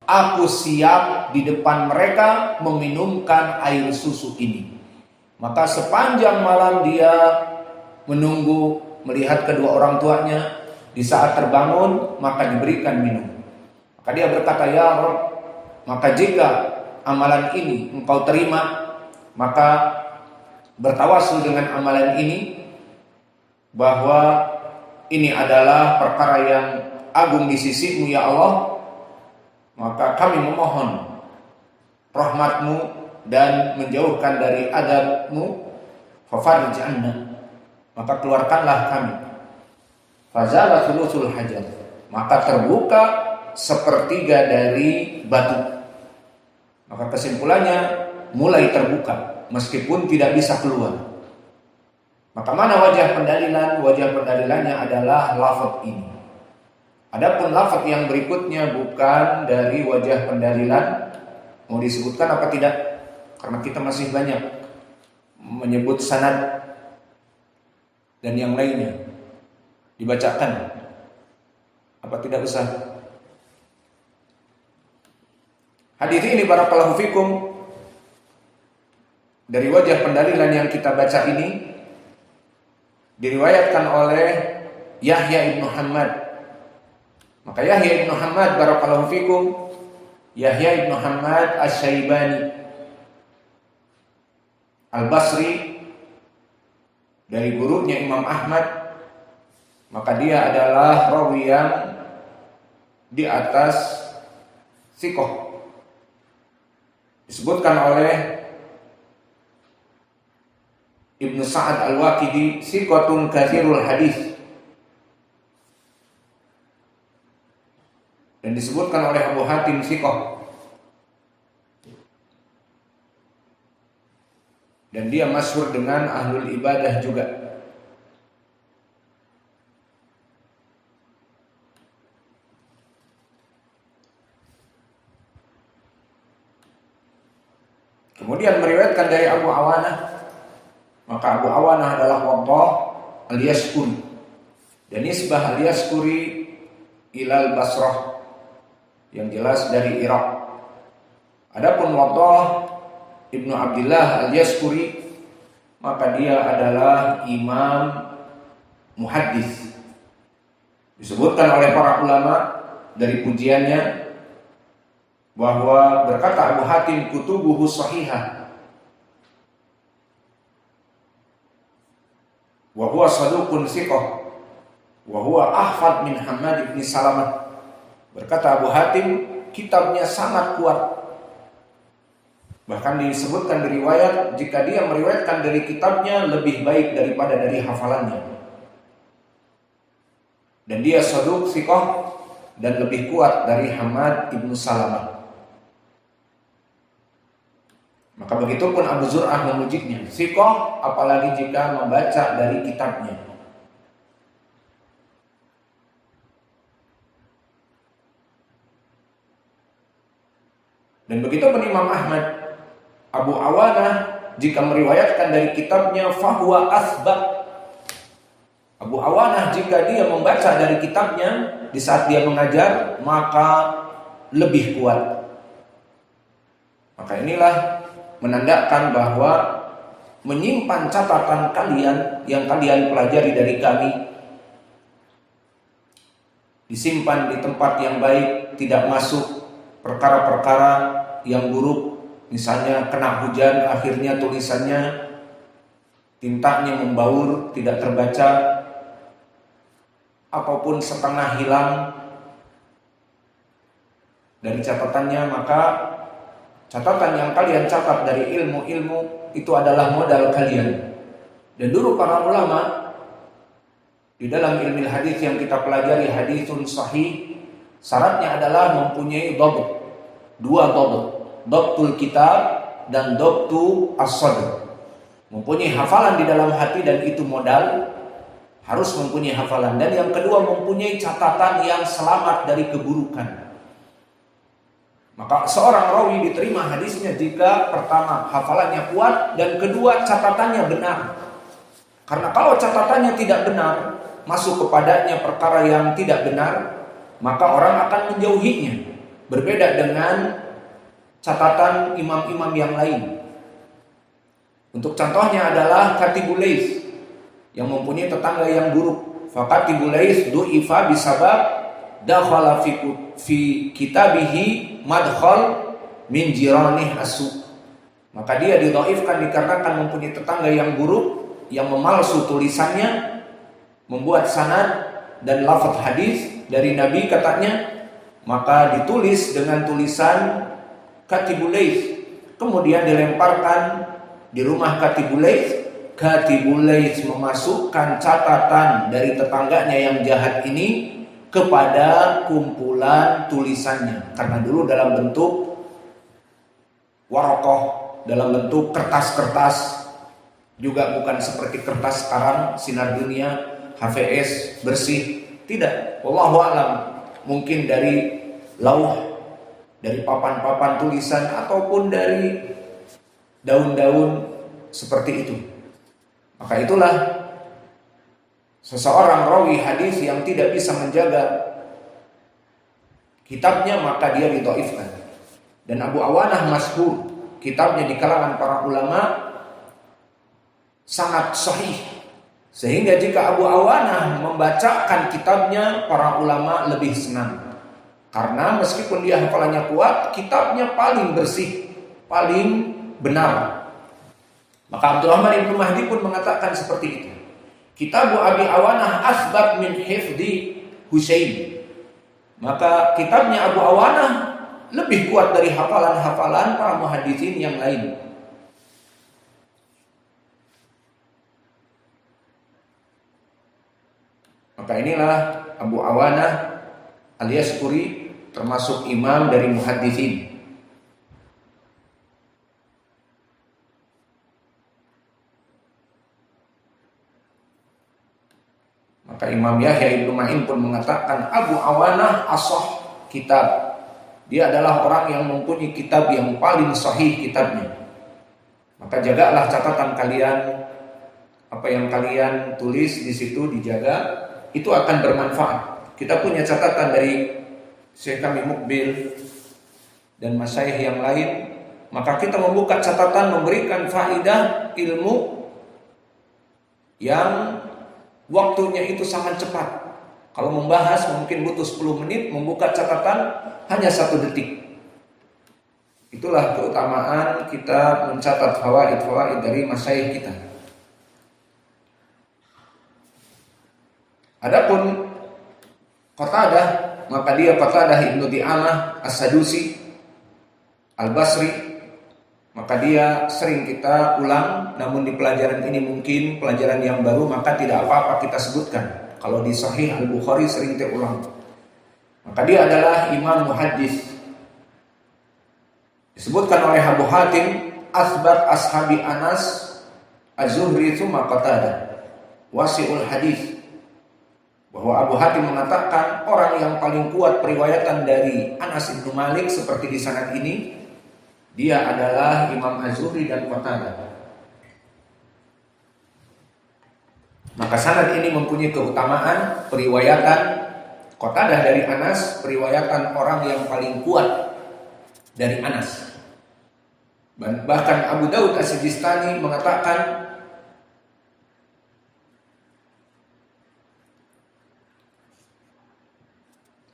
aku siap di depan mereka meminumkan air susu ini. Maka sepanjang malam dia menunggu melihat kedua orang tuanya. Di saat terbangun maka diberikan minum. Maka dia berkata, ya Rabb, maka jika amalan ini engkau terima, maka bertawasul dengan amalan ini bahwa ini adalah perkara yang agung di sisi-Mu ya Allah, maka kami memohon rahmat-Mu dan menjauhkan dari adab-Mu, fafarij anna, maka keluarkanlah kami. Fazala thuluthul hajar, maka terbuka sepertiga dari batu. Maka kesimpulannya mulai terbuka meskipun tidak bisa keluar. Maka mana wajah pendalilan? Wajah pendalilannya adalah lafaz ini. Adapun lafaz yang berikutnya bukan dari wajah pendalilan. Mau disebutkan apa tidak? Karena kita masih banyak menyebut sanad dan yang lainnya. Dibacakan apa tidak usah? Hadis ini barakallahu fikum dari wajah pendalilan yang kita baca ini diriwayatkan oleh Yahya ibn Hammad. Maka Yahya ibn Hammad barakallahu fikum, Yahya ibn Hammad Asy-Syaibani Al-Basri dari gurunya Imam Ahmad. Maka dia adalah rawi yang di atas thiqah. Disebutkan oleh Ibnu Sa'ad Al-Waqidi, thiqatun katsirul hadis. Dan disebutkan oleh Abu Hatim thiqah. Dan dia masyhur dengan ahlul ibadah juga. Kemudian meriwayatkan dari Abu Awanah, maka Abu Awanah adalah Waddah al-Yaskuri, dan nisbah al-Yaskuri ilal Basrah, yang jelas dari Irak. Adapun Waddah Ibnu Abdillah al-Yaskuri, maka dia adalah imam muhaddis. Disebutkan oleh para ulama dari pujiannya bahwa berkata Abu Hatim, kutubuhu sahihah wa huwa saduqun thiqah wa huwa ahfad min Hammad ibn Salamah. Berkata Abu Hatim, kitabnya sangat kuat. Bahkan disebutkan di riwayat, jika dia meriwayatkan dari kitabnya lebih baik daripada dari hafalannya. Dan dia saduq thiqah dan lebih kuat dari Hammad ibn Salamah. Maka begitu pun Abu Zur'ah memujinya, thiqah, apalagi jika membaca dari kitabnya. Dan begitu pun Imam Ahmad, Abu Awanah jika meriwayatkan dari kitabnya, fahuwa asbaq. Abu Awanah jika dia membaca dari kitabnya di saat dia mengajar, maka lebih kuat. Maka inilah menandakan bahwa menyimpan catatan kalian yang kalian pelajari dari kami, disimpan di tempat yang baik, tidak masuk perkara-perkara yang buruk. Misalnya kena hujan, akhirnya tulisannya tintanya membaur, tidak terbaca, ataupun setengah hilang dari catatannya. Maka catatan yang kalian catat dari ilmu-ilmu itu adalah modal kalian. Dan dulu para ulama di dalam ilmu hadis yang kita pelajari, hadisun sahih, syaratnya adalah mempunyai dhabt, dua dhabt, dhabtul kitab dan dhabtu as-sadr. Mempunyai hafalan di dalam hati, dan itu modal, harus mempunyai hafalan. Dan yang kedua, mempunyai catatan yang selamat dari keburukan. Maka seorang rawi diterima hadisnya jika pertama hafalannya kuat, dan kedua catatannya benar. Karena kalau catatannya tidak benar, masuk kepadanya perkara yang tidak benar, maka orang akan menjauhinya. berbeda dengan catatan imam-imam yang lain. Untuk contohnya adalah Katibul Laits yang mempunyai tetangga yang buruk. Fakatibul Laits du'ifa bisabab dakhala fi kitabihi madkhal min jiranih asu. Maka dia didhaifkan dikarenakan mempunyai tetangga yang buruk yang memalsu tulisannya, membuat sanad dan lafaz hadis dari Nabi katanya, maka ditulis dengan tulisan Katibul Laits, kemudian dilemparkan di rumah Katibul Laits. Katibul Laits memasukkan catatan dari tetangganya yang jahat ini kepada kumpulan tulisannya, karena dulu dalam bentuk warokoh, dalam bentuk kertas-kertas, juga bukan seperti kertas sekarang sinar dunia HVS bersih, tidak. Wallahu a'lam, mungkin dari lauh, dari papan-papan tulisan, ataupun dari daun-daun seperti itu. Maka itulah seseorang rawi hadis yang tidak bisa menjaga kitabnya, maka dia didhaifkan. Dan Abu Awanah masyhur, kitabnya di kalangan para ulama sangat sahih, sehingga jika Abu Awanah membacakan kitabnya, para ulama lebih senang. Karena meskipun dia hafalannya kuat, kitabnya paling bersih, paling benar. Maka Abdurrahman Ibnu Mahdi pun mengatakan seperti itu. Kitab Abi Awanah asbat min hifdi Husain. Maka kitabnya Abu Awanah lebih kuat dari hafalan-hafalan para muhaddisin yang lain. Maka inilah Abu Awanah alias Quri, termasuk imam dari muhaddisin. Maka Imam Yahya Ibnu Ma'in pun mengatakan Abu Awanah ashah kitab. Dia adalah orang yang mempunyai kitab yang paling sahih kitabnya. Maka jagalah catatan kalian, apa yang kalian tulis di situ dijaga, itu akan bermanfaat. Kita punya catatan dari Syekh kami Mukbil dan masyayikh yang lain, maka kita membuka catatan memberikan faidah ilmu yang waktunya itu sangat cepat. Kalau membahas mungkin butuh 10 menit, membuka catatan hanya 1 detik. Itulah keutamaan kita mencatat fawaid-fawaid dari masyayikh kita. Adapun Qatadah, maka dia Qatadah Ibnu Di'amah As-Sadusi Al-Basri, maka dia sering kita ulang, namun di pelajaran ini mungkin pelajaran yang baru, maka tidak apa-apa kita sebutkan. Kalau di Sahih Al-Bukhari sering kita ulang. Maka dia adalah imam muhaddis. Disebutkan oleh Abu Hatim, asbat ashabi Anas Az-Zuhri tsumma Qatadah wasi'ul hadis. Bahwa Abu Hatim mengatakan orang yang paling kuat periwayatan dari Anas bin Malik seperti di sanad ini, dia adalah Imam Az-Zuhri dan Qatadah. Maka sanad ini mempunyai keutamaan periwayatan Qatadah dari Anas, periwayatan orang yang paling kuat dari Anas. Bahkan Abu Daud As-Sijistani mengatakan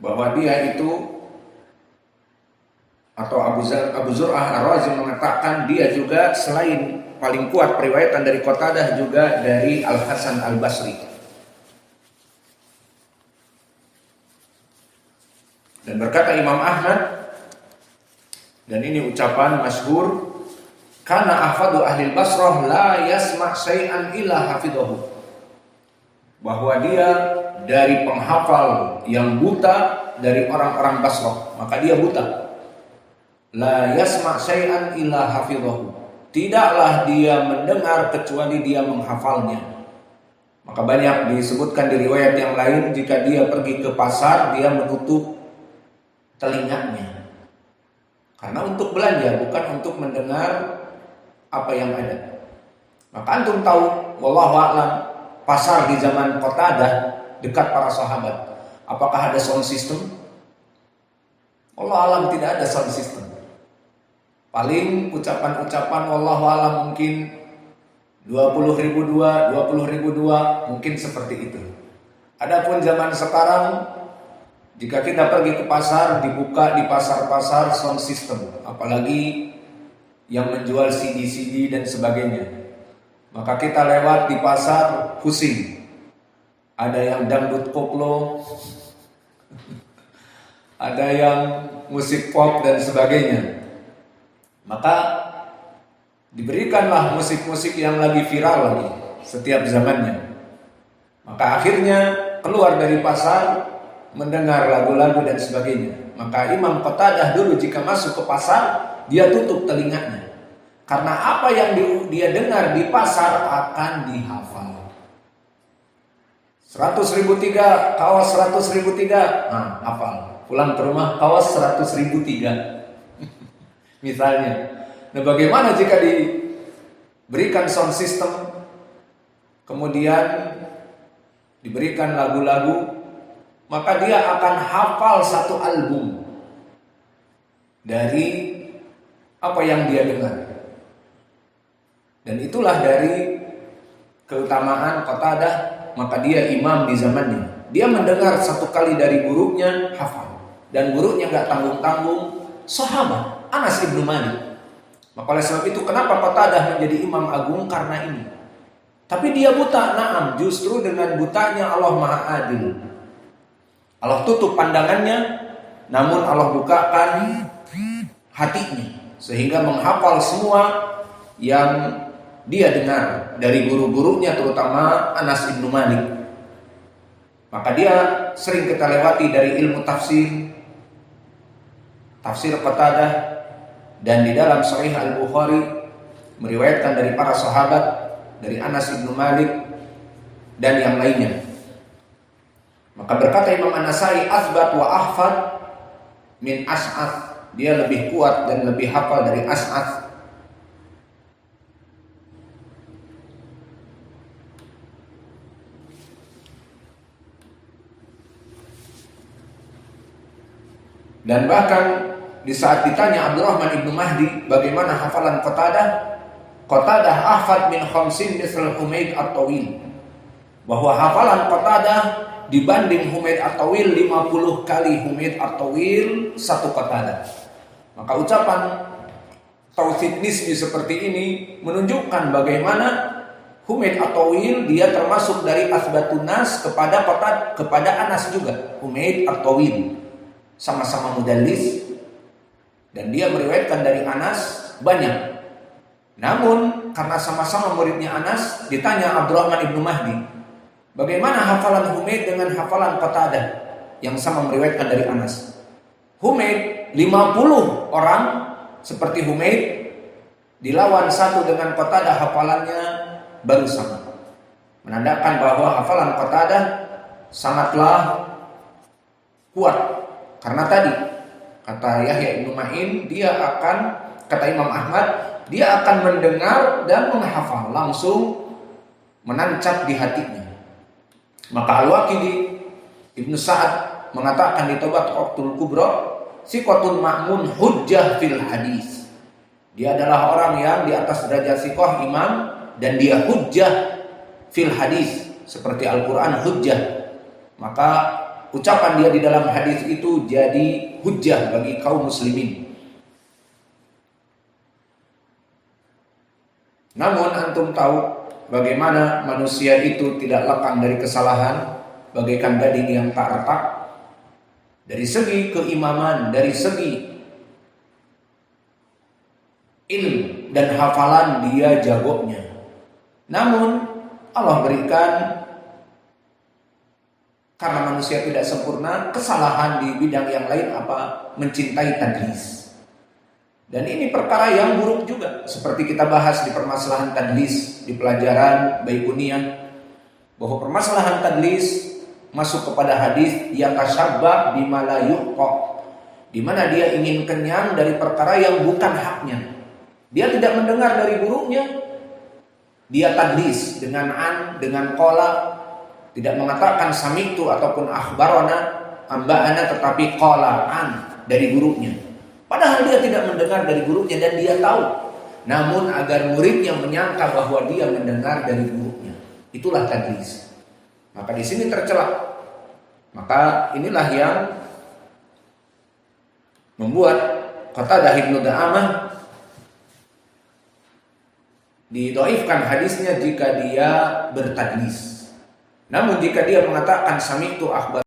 bahwa dia itu, atau Abu Zur'ah Ar-Razi mengatakan dia juga selain paling kuat periwayatan dari Qatadah juga dari Al-Hasan Al-Basri. Dan berkata Imam Ahmad, dan ini ucapan masyhur, kana ahfadu ahli Basrah la yasma' syai'an illa hafidhahu. Bahwa dia dari penghafal yang buta dari orang-orang Basrah, maka dia buta. La yasma' syai'an illa hafidhahu. Tidaklah dia mendengar kecuali dia menghafalnya. Maka banyak disebutkan di riwayat yang lain, jika dia pergi ke pasar, dia menutup telinganya. Karena untuk belanja, bukan untuk mendengar apa yang ada. Maka antum tahu, wallahu a'lam, pasar di zaman Qatadah dekat para sahabat, apakah ada sound system? Allah alam tidak ada sound system. Paling ucapan-ucapan wallahu alam mungkin 20.002 mungkin seperti itu. Adapun zaman sekarang, jika kita pergi ke pasar, dibuka di pasar-pasar sound system, apalagi yang menjual CD-CD dan sebagainya, maka kita lewat di pasar pusing. Ada yang dangdut koplo, ada yang musik pop dan sebagainya. Maka diberikanlah musik-musik yang lagi viral lagi setiap zamannya. Maka akhirnya keluar dari pasar mendengar lagu-lagu dan sebagainya. Maka Imam Qatadah dulu jika masuk ke pasar, dia tutup telinganya. Karena apa yang dia dengar di pasar akan dihafal. 100.003, kaos 100.003, nah hafal. Pulang ke rumah kaos 100.003. Misalnya. Nah, bagaimana jika diberikan sound system, kemudian diberikan lagu-lagu, maka dia akan hafal satu album dari apa yang dia dengar. Dan itulah dari keutamaan Qatadah, maka dia imam di zamannya. Dia mendengar satu kali dari gurunya, hafal. Dan gurunya gak tanggung-tanggung, sahabat Anas ibnu Malik. Maka oleh sebab itu kenapa Qatadah menjadi imam agung? Karena ini. Tapi dia buta, na'am. Justru dengan butanya Allah Maha Adil. Allah tutup pandangannya, namun Allah bukakan hatinya, sehingga menghafal semua yang dia dengar dari guru-gurunya, terutama Anas ibnu Malik. Maka dia sering kita lewati dari ilmu tafsir Qatadah. Dan di dalam Sahih Al-Bukhari meriwayatkan dari para sahabat, dari Anas ibnu Malik dan yang lainnya. Maka berkata Imam An-Nasai, asbat wa ahfad min As'ath. Dia lebih kuat dan lebih hafal dari As'ath. Dan bahkan di saat ditanya Abdurrahman ibnu Mahdi bagaimana hafalan Qatadah ahfad min khamsin misal Humaid at-Tawil. Bahwa hafalan Qatadah dibanding Humaid at-Tawil 50 kali Humaid at-Tawil satu Qatadah. Maka ucapan tauhid nisbi seperti ini menunjukkan bagaimana Humaid at-Tawil dia termasuk dari asbatun nas kepada Anas juga. Humaid at-Tawil sama-sama mudallis, dan dia meriwayatkan dari Anas banyak. Namun karena sama-sama muridnya Anas, ditanya Abdurrahman ibnu Mahdi, bagaimana hafalan Humaid dengan hafalan Qatadah yang sama meriwayatkan dari Anas? Humaid 50 orang seperti Humaid dilawan satu dengan Qatadah hafalannya baru sama. Menandakan bahwa hafalan Qatadah sangatlah kuat. Karena tadi kata Yahya ibnu Ma'in, kata Imam Ahmad, dia akan mendengar dan menghafal, langsung menancap di hatinya. Maka Al-Waqidi Ibnu Sa'ad mengatakan di Tobat Waqtul Kubra, siqatun ma'mun hujjah fil hadis. Dia adalah orang yang di atas derajat siqah imam, dan dia hujjah fil hadis, seperti Al-Quran hujjah. Maka ucapan dia di dalam hadis itu jadi hujjah bagi kaum muslimin. Namun antum tahu bagaimana manusia itu tidak lekang dari kesalahan, bagaikan gading yang tak retak. Dari segi keimaman, dari segi ilmu dan hafalan dia jagonya. Namun Allah berikan, karena manusia tidak sempurna, kesalahan di bidang yang lain, mencintai tadlis. Dan ini perkara yang buruk juga, seperti kita bahas di permasalahan tadlis di pelajaran Baiquniyah, bahwa permasalahan tadlis masuk kepada hadis yang tasyabbah bima la yuhqa, di mana dia ingin kenyang dari perkara yang bukan haknya. Dia tidak mendengar dari gurunya, dia tadlis dengan qala, tidak mengatakan sami'tu ataupun akhbarana amba'ana, tetapi qala an. dari gurunya. Padahal dia tidak mendengar dari gurunya dan dia tahu. Namun agar muridnya menyangka bahwa dia mendengar dari gurunya. Itulah tadlis. Maka di sini tercela. Maka inilah yang membuat Qatadah Ibnu Da'amah didhaifkan hadisnya jika dia bertadlis. Namun jika dia mengatakan sami'tu akhbar